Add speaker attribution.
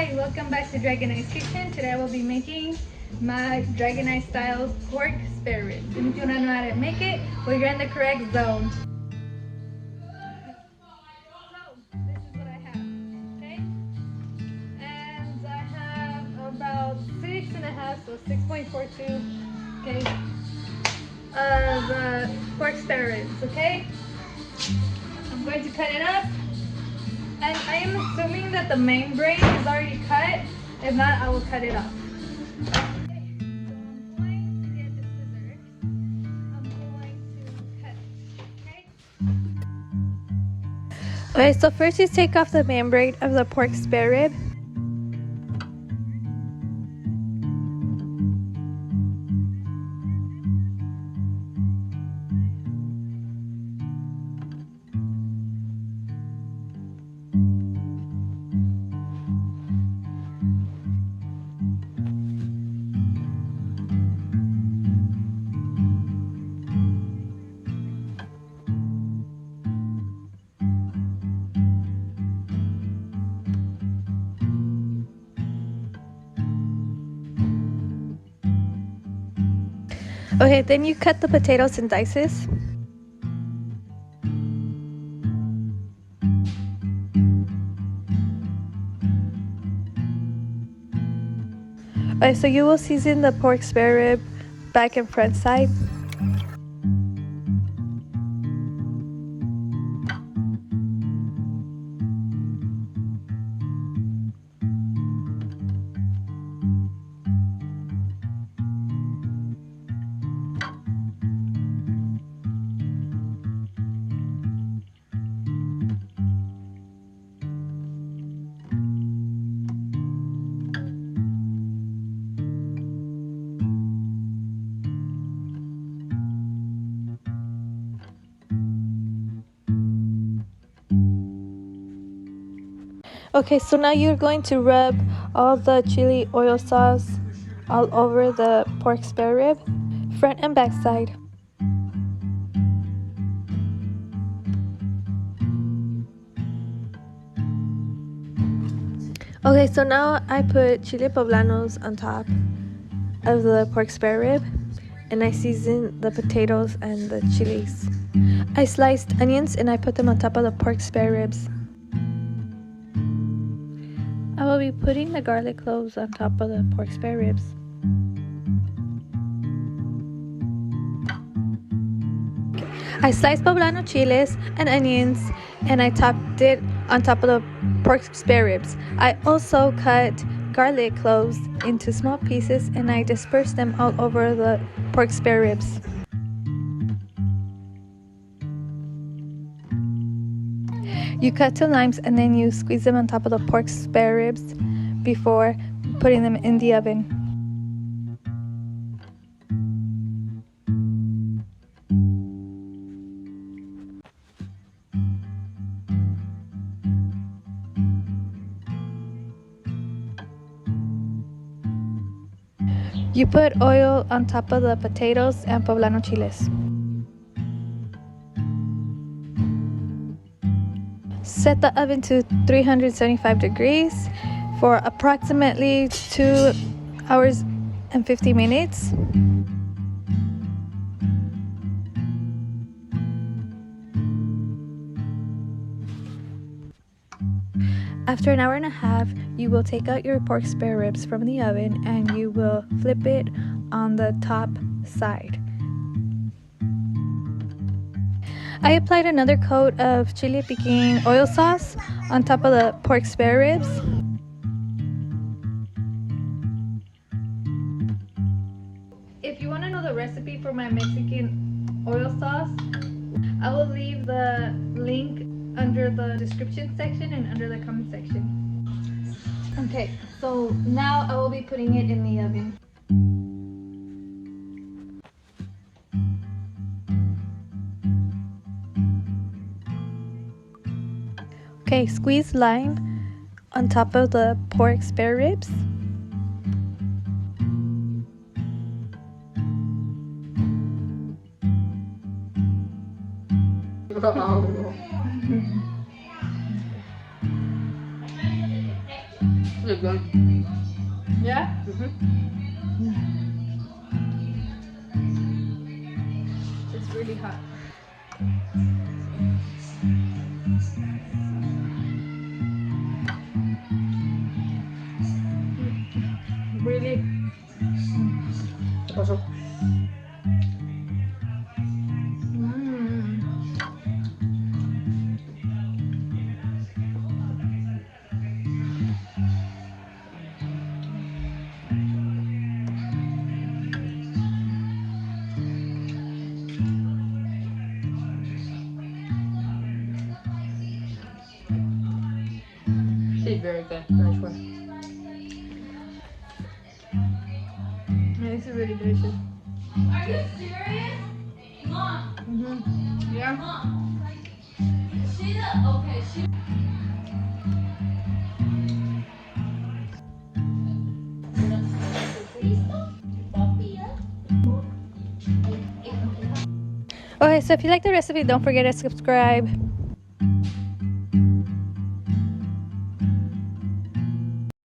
Speaker 1: Hi, welcome back to DragonEye's kitchen. Today I will be making my DragonEye style pork spare ribs. And if you want to know how to make it, well, you're in the correct zone. So, this is what I have, okay? And I have about 6.5, so 6.42, okay, of pork spare ribs, okay? I'm going to cut it up. And I am assuming that the main brain is already cut. If not, I will cut it off. Okay, so I'm going to get the scissors. I'm going to cut it, okay? Okay, so first you take off the main brain of the pork spare rib. Okay, then you cut the potatoes in dices. Okay, so you will season the pork spare rib back and front side. Okay, so now you're going to rub all the chili oil sauce all over the pork spare rib, front and back side. Okay, so now I put chile poblanos on top of the pork spare rib, and I season the potatoes and the chilies. I sliced onions and I put them on top of the pork spare ribs. I will be putting the garlic cloves on top of the pork spare ribs. I sliced poblano chiles and onions and I topped it on top of the pork spare ribs. I also cut garlic cloves into small pieces and I dispersed them all over the pork spare ribs. You cut two limes and then you squeeze them on top of the pork spare ribs before putting them in the oven. You put oil on top of the potatoes and poblano chiles. Set the oven to 375 degrees for approximately 2 hours and 50 minutes. After an hour and a half, you will take out your pork spare ribs from the oven and you will flip it on the top side. I applied another coat of Chile Piquin oil sauce on top of the pork spare ribs. If you want to know the recipe for my Mexican oil sauce, I will leave the link under the description section and under the comment section. Okay, so now I will be putting it in the oven. Okay, squeeze lime on top of the pork spare ribs.
Speaker 2: Really good.
Speaker 1: Yeah? It's really hot. Really?
Speaker 2: ¿Qué pasó? Sí, very good. Nice one.
Speaker 1: This is really delicious.
Speaker 3: Are you serious? Mom.
Speaker 1: Yeah.
Speaker 3: Mom. She's okay. She.
Speaker 1: Okay, so if you like the recipe, don't forget to subscribe.